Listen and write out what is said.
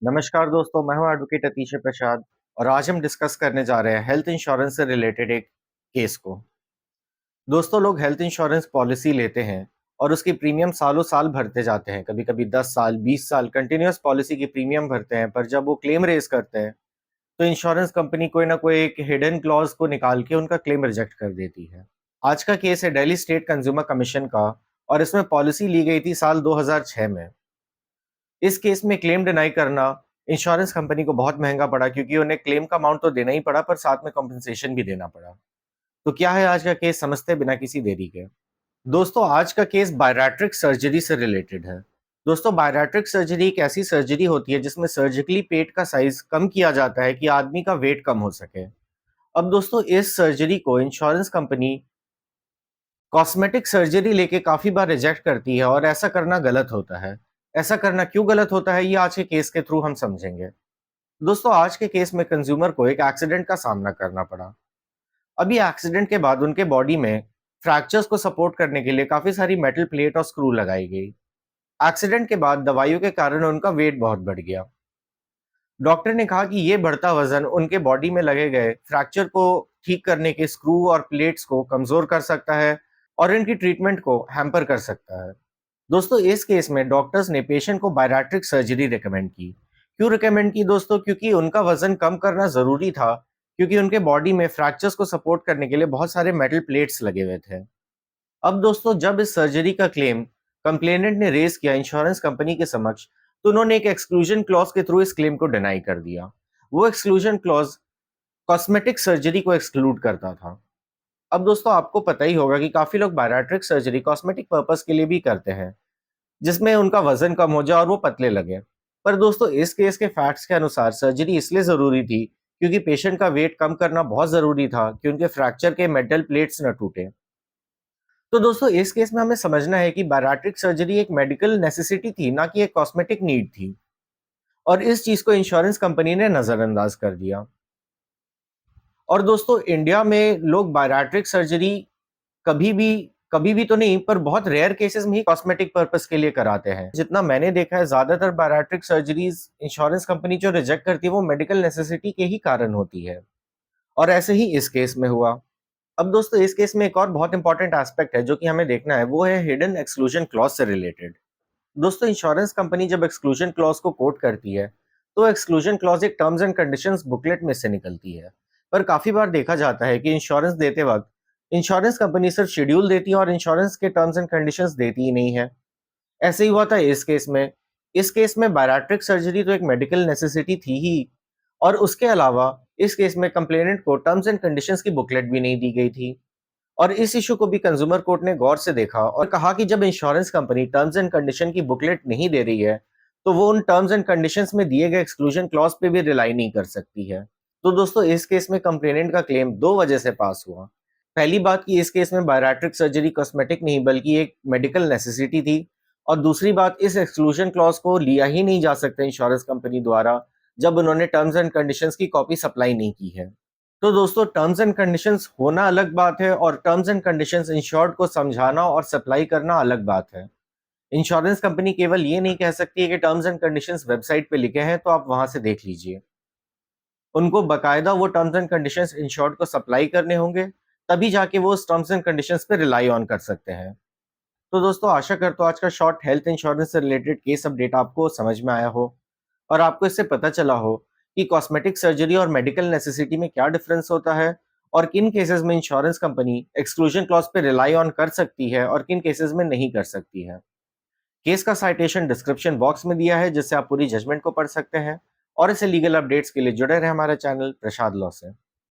नमस्कार दोस्तों, मैं हूं एडवोकेट अतीश प्रसाद और आज हम डिस्कस करने जा रहे हैं हेल्थ इंश्योरेंस से रिलेटेड एक केस को। दोस्तों, लोग हेल्थ इंश्योरेंस पॉलिसी लेते हैं और उसकी प्रीमियम सालों साल भरते जाते हैं। कभी-कभी 10 साल, 20 साल कंटिन्यूअस पॉलिसी की प्रीमियम भरते हैं, पर जब वो क्लेम रेज़ करते हैं, तो इंश्योरेंस कंपनी कोई ना कोई एक हिडन क्लॉज़ को निकाल के उनका क्लेम रिजेक्ट कर देती है। आज का केस है दिल्ली स्टेट कंज्यूमर कमीशन का और इसमें पॉलिसी ली गई थी साल 2006 में। इस केस में क्लेम डिनाई करना इंश्योरेंस कंपनी को बहुत महँगा पड़ा क्योंकि उन्हें क्लेम का अमाउंट तो देना ही पड़ा पर साथ में कॉम्पेंसेशन भी देना पड़ा। तो क्या है आज का केस समझते हैं बिना किसी देरी के। दोस्तों, आज का केस बायरैट्रिक सर्जरी से रिलेटेड है। दोस्तों, बायरैट्रिक सर्जरी एक ऐसी सर्जरी होती है जिसमें सर्जिकली पेट का साइज़ कम किया जाता है कि आदमी का वेट कम हो सके। अब दोस्तों, इस सर्जरी को इंश्योरेंस कंपनी कॉस्मेटिक सर्जरी लेके काफ़ी बार रिजेक्ट करती है और ऐसा करना गलत होता है। ऐसा करना क्यों गलत होता है, ये आज के केस के थ्रू हम समझेंगे। दोस्तों, आज के केस में कंज्यूमर को एक एक्सीडेंट का सामना करना पड़ा। अभी एक्सीडेंट के बाद उनके बॉडी में फ्रैक्चर्स को सपोर्ट करने के लिए काफ़ी सारी मेटल प्लेट और स्क्रू लगाई गई। एक्सीडेंट के बाद दवाइयों के कारण उनका वेट बहुत बढ़ गया। डॉक्टर ने कहा कि ये बढ़ता वज़न उनके बॉडी में लगे गए फ्रैक्चर को ठीक करने के स्क्रू और प्लेट्स को कमज़ोर कर सकता है और इनकी ट्रीटमेंट को हैम्पर कर सकता है। दोस्तों, इस केस में डॉक्टर्स ने पेशेंट को बायरैट्रिक सर्जरी रिकमेंड की। क्यों रिकमेंड की दोस्तों? क्योंकि उनका वज़न कम करना ज़रूरी था, क्योंकि उनके बॉडी में फ्रैक्चर्स को सपोर्ट करने के लिए बहुत सारे मेटल प्लेट्स लगे हुए थे। अब दोस्तों, जब इस सर्जरी का क्लेम कंप्लेनेंट ने रेज़ किया इंश्योरेंस कंपनी के समक्ष, तो उन्होंने एक एक्सक्लूजन क्लॉज़ के थ्रू इस क्लेम को डिनाई कर दिया। वो एक्सक्लूजन क्लॉज़ कॉस्मेटिक सर्जरी को एक्सक्लूड करता था। अब दोस्तों, आपको पता ही होगा कि काफ़ी लोग बायरैट्रिक सर्जरी कॉस्मेटिक पर्पज़ के लिए भी करते हैं, जिसमें उनका वज़न कम हो जाए और वो पतले लगे। पर दोस्तों, इस केस के फैक्ट्स के अनुसार सर्जरी इसलिए ज़रूरी थी, क्योंकि पेशेंट का वेट कम करना बहुत ज़रूरी था कि उनके फ्रैक्चर के मेटल प्लेट्स न टूटें। तो दोस्तों, इस केस में हमें समझना है कि बैरिएट्रिक सर्जरी एक मेडिकल नेसेसिटी थी, ना कि एक कॉस्मेटिक नीड थी और इस चीज़ को इंश्योरेंस कंपनी ने नज़रअंदाज कर दिया। और दोस्तों, इंडिया में लोग बैरिएट्रिक सर्जरी कभी भी कभी भी तो नहीं, पर बहुत रेयर केसेस में ही कॉस्मेटिक पर्पस के लिए कराते हैं। जितना मैंने देखा है, ज़्यादातर बैरिएट्रिक सर्जरीज़ इंश्योरेंस कंपनी जो रिजेक्ट करती है, वो मेडिकल नेसेसिटी के ही कारण होती है और ऐसे ही इस केस में हुआ। अब दोस्तों, इस केस में एक और बहुत इंपॉर्टेंट एस्पेक्ट है जो कि हमें देखना है, वो है हिडन एक्सक्लूजन क्लॉज़ से रिलेटेड। दोस्तों, इंश्योरेंस कंपनी जब एक्सक्लूजन क्लॉज़ को कोट करती है, तो एक्सक्लूजन क्लॉज़ एक टर्म्स एंड कंडीशंस बुकलेट में से निकलती है। पर काफ़ी बार देखा जाता है कि इंश्योरेंस देते वक़्त इंश्योरेंस कंपनी सिर्फ शेड्यूल देती है और इंश्योरेंस के टर्म्स एंड कंडीशंस देती ही नहीं है। ऐसे ही हुआ था इस केस में। इस केस में बैरिएट्रिक सर्जरी तो एक मेडिकल नेसेसिटी थी ही और उसके अलावा इस केस में कंप्लेनेंट को टर्म्स एंड कंडीशंस की बुकलेट भी नहीं दी गई थी। और इस इश्यू को भी कंज्यूमर कोर्ट ने गौर से देखा और कहा कि जब insurance company terms and condition की बुकलेट नहीं दे रही है, तो वो उन टर्म्स एंड कंडीशंस में दिए गए एक्सक्लूजन क्लॉज पे भी रिलाई नहीं कर सकती है। तो दोस्तों, इस केस में कंप्लेनेंट का क्लेम दो वजह से पास हुआ। पहली बात कि इस केस में बायरैट्रिक सर्जरी कॉस्मेटिक नहीं बल्कि एक मेडिकल नेसेसिटी थी और दूसरी बात, इस एक्सक्लूजन क्लॉज को लिया ही नहीं जा सकता इंश्योरेंस कंपनी द्वारा जब उन्होंने टर्म्स एंड कंडीशंस की कॉपी सप्लाई नहीं की है। तो दोस्तों, टर्म्स एंड कंडीशंस होना अलग बात है और टर्म्स एंड कंडीशंस इंश्योर्ड को समझाना और सप्लाई करना अलग बात है। इंश्योरेंस कंपनी केवल ये नहीं कह सकती है कि टर्म्स एंड कंडीशंस वेबसाइट पे लिखे हैं तो आप वहां से देख लीजिए। उनको बकायदा वो टर्म्स एंड कंडीशंस इंश्योर्ड को सप्लाई करने होंगे, तभी जाके वो उस टर्म्स एंड कंडीशंस पे रिलाई ऑन कर सकते हैं। तो दोस्तों, आशा करता हूँ आज का शॉर्ट हेल्थ इंश्योरेंस से रिलेटेड केस अपडेट आपको समझ में आया हो और आपको इससे पता चला हो कि कॉस्मेटिक सर्जरी और मेडिकल नेसेसिटी में क्या डिफरेंस होता है और किन केसेस में इंश्योरेंस कंपनी एक्सक्लूजन क्लॉज पे रिलाई ऑन कर सकती है और किन केसेस में नहीं कर सकती है। केस का साइटेशन डिस्क्रिप्शन बॉक्स में दिया है, जिससे आप पूरी जजमेंट को पढ़ सकते हैं और ऐसे लीगल अपडेट्स के लिए जुड़े रहे हमारे चैनल प्रसाद लॉ से।